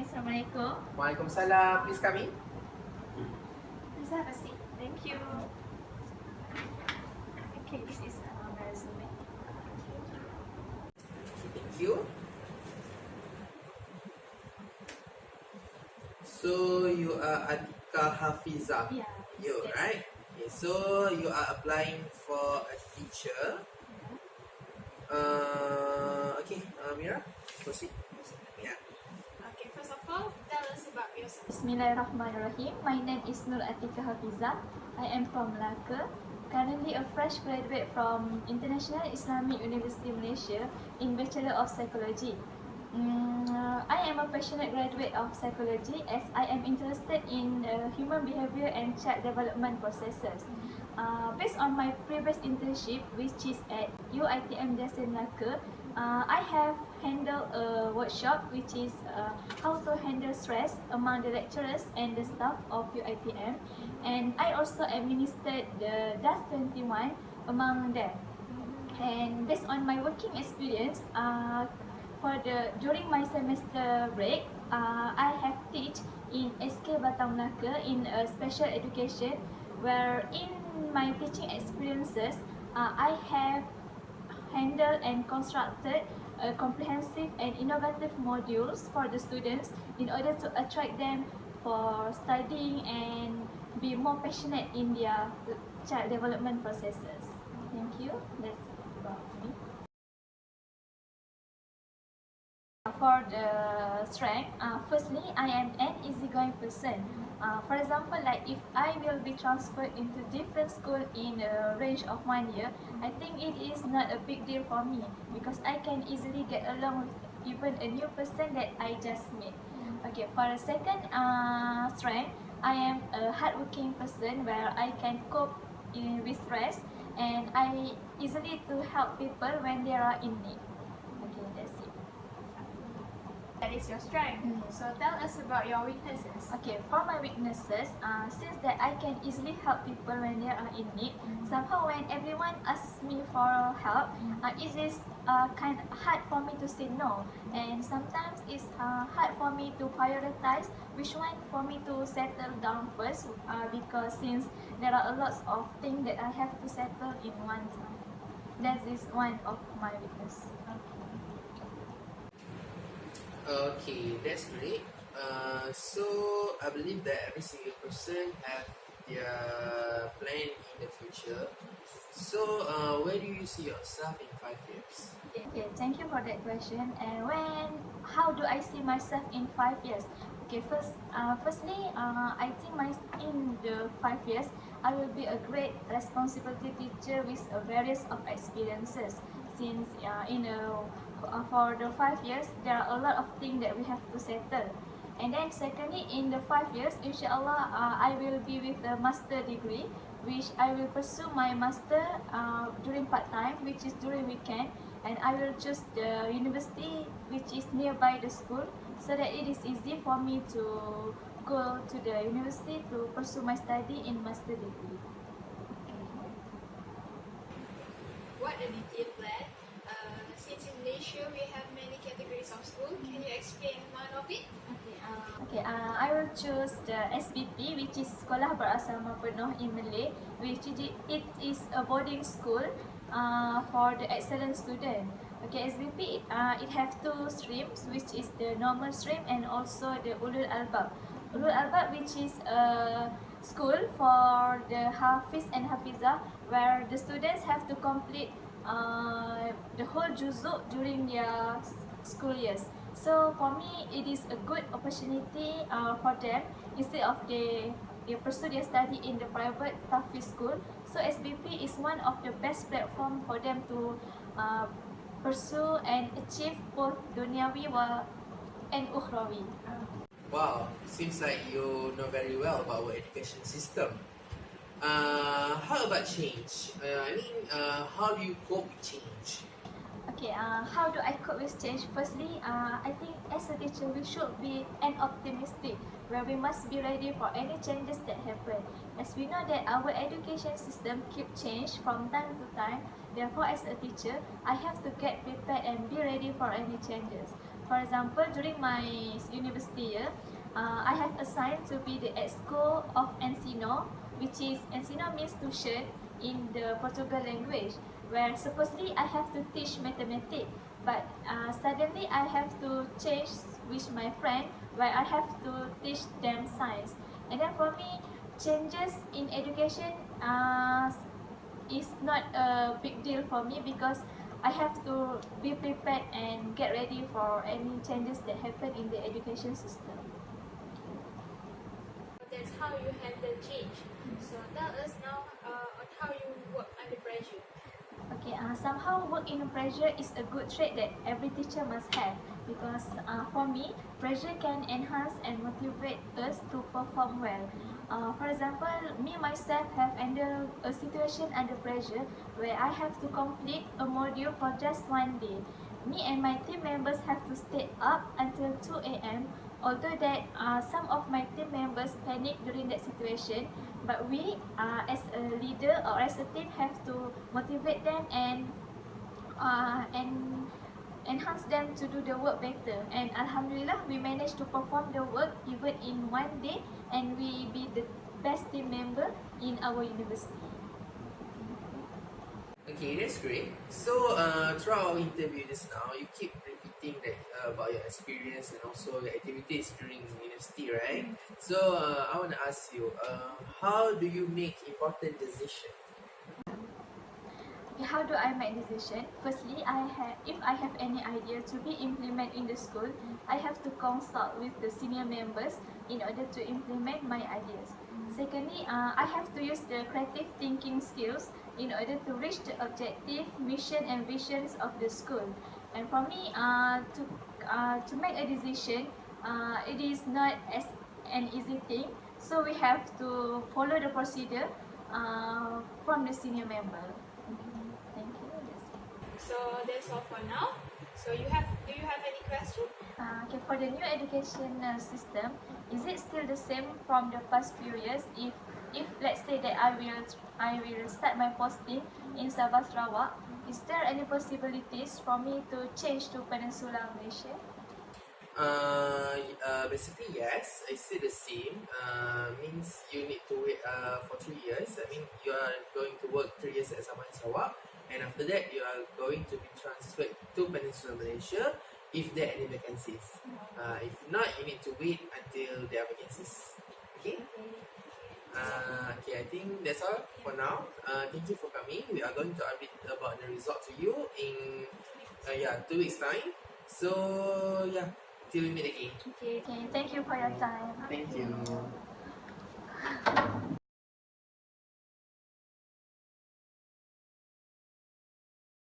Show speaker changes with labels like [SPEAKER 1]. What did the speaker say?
[SPEAKER 1] Assalamualaikum.
[SPEAKER 2] Waalaikumsalam. Please come in.
[SPEAKER 1] Please have a seat. Thank you. Okay, this is my resume.
[SPEAKER 2] Thank you. So you are Atika Hafizah.
[SPEAKER 1] Yeah.
[SPEAKER 2] You,
[SPEAKER 1] Yes.
[SPEAKER 2] right? Okay, so you are applying for a teacher. Okay, Mira, proceed. Yeah.
[SPEAKER 3] Okay, first of all, tell us about yourself.
[SPEAKER 1] Bismillahirrahmanirrahim. My name is Nur Atika Hafizah. I am from Melaka. Currently a fresh graduate from International Islamic University Malaysia in Bachelor of Psychology. I am a passionate graduate of psychology as I am interested in human behavior and child development processes. Based on my previous internship, which is at UiTM Desa Melaka, I have handled a workshop which is how to handle stress among the lecturers and the staff of UiTM, and I also administered the DAS 21 among them. And based on my working experience, during my semester break, I have teach in SK Batam Melaka in a special education, where in my teaching experiences, I have handled and constructed comprehensive and innovative modules for the students in order to attract them for studying and be more passionate in their child development processes. Thank you. That's about me. For the strength, firstly, I am an easygoing person. For example, like if I will be transferred into different school in a range of 1 year, I think it is not a big deal for me because I can easily get along with even a new person that I just met. Okay, for the second strength, I am a hardworking person where I can cope with stress, and I easily to help people when they are in need. Okay, that's it.
[SPEAKER 3] That is your strength. So tell us about your weaknesses.
[SPEAKER 1] Okay, for my weaknesses, since that I can easily help people when they are in need, somehow when everyone asks me for help, it is kind of hard for me to say no, and sometimes it's hard for me to prioritize which one for me to settle down first, because since there are a lot of things that I have to settle in one time. That is one of my weaknesses.
[SPEAKER 2] Okay, that's great. So I believe that every single person have their plan in the future. So where do you see yourself in 5 years?
[SPEAKER 1] Okay, thank you for that question. And how do I see myself in 5 years? Okay, firstly, I think in the 5 years, I will be a great responsibility teacher with various of experiences. Since for the 5 years, there are a lot of things that we have to settle. And then secondly, in the 5 years, inshallah, I will be with a master degree, which I will pursue my master during part-time, which is during weekend, and I will choose the university which is nearby the school, so that it is easy for me to go to the university to pursue my study in master degree.
[SPEAKER 3] What a detailed plan. Since in Malaysia we have many categories of school, can you explain one of it?
[SPEAKER 1] I will choose the SBP, which is Sekolah Berasrama Penuh in Malay, which it is a boarding school for the excellent student. Okay, SBP it have two streams, which is the normal stream and also the Ulul Albab. Ulul Albab, which is a school for the Hafiz and Hafizah, where the students have to complete the whole juzuk during their school years. So for me, it is a good opportunity for them instead of they pursue their study in the private Hafiz school. So SBP is one of the best platform for them to pursue and achieve both duniawi and ukhrawi.
[SPEAKER 2] Wow, seems like you know very well about our education system. How about change? How do you cope with change?
[SPEAKER 1] Okay, how do I cope with change? Firstly, I think as a teacher we should be an optimistic, where we must be ready for any changes that happen. As we know that our education system keep change from time to time, therefore as a teacher, I have to get prepared and be ready for any changes. for example, during my university year, I have assigned to be the exco of Ensino, which is Ensino means tuition in the Portugal language, where supposedly I have to teach mathematics, but suddenly I have to change with my friend where I have to teach them science. And then for me, changes in education is not a big deal for me because I have to be prepared and get ready for any changes that happen in the education system.
[SPEAKER 3] That's how you handle change. So tell us now on how you work under pressure.
[SPEAKER 1] Okay, somehow work in pressure is a good trait that every teacher must have because for me, pressure can enhance and motivate us to perform well. For example, me myself have handled a situation under pressure where I have to complete a module for just one day. Me and my team members have to stay up until 2 a.m. Although that some of my team members panic during that situation, but we as a leader or as a team have to motivate them and enhance them to do the work better. And Alhamdulillah, we managed to perform the work even in one day, and we be the best team member in our university.
[SPEAKER 2] Okay, that's great. So, throughout our interview just now, you keep repeating that about your experience and also your activities during university, right? So, I want to ask you, how do you make important decisions?
[SPEAKER 1] Okay, how do I make decision? Firstly, if I have any idea to be implemented in the school, I have to consult with the senior members in order to implement my ideas. Secondly, I have to use the creative thinking skills in order to reach the objective, mission and visions of the school. And for me, to make a decision, it is not as an easy thing. So we have to follow the procedure from the senior member. Thank you.
[SPEAKER 3] So that's all for now. So do you have any question?
[SPEAKER 1] Okay, for the new education system, is it still the same from the past few years? If let's say that I will start my posting in Sabah Sarawak, is there any possibilities for me to change to Peninsula Malaysia?
[SPEAKER 2] Basically, yes, I say the same. Means you need to wait for 3 years. I mean, you are going to work 3 years at Sabah and Sarawak, and after that, you are going to be transferred to Peninsula Malaysia if there are any vacancies. If not, you need to wait until there are vacancies. Okay? Okay, I think that's all for now. Thank you for coming. We are going to update about the result to you in 2 weeks time. So yeah, till we meet again.
[SPEAKER 1] Okay, thank you for your time.
[SPEAKER 2] Thank you.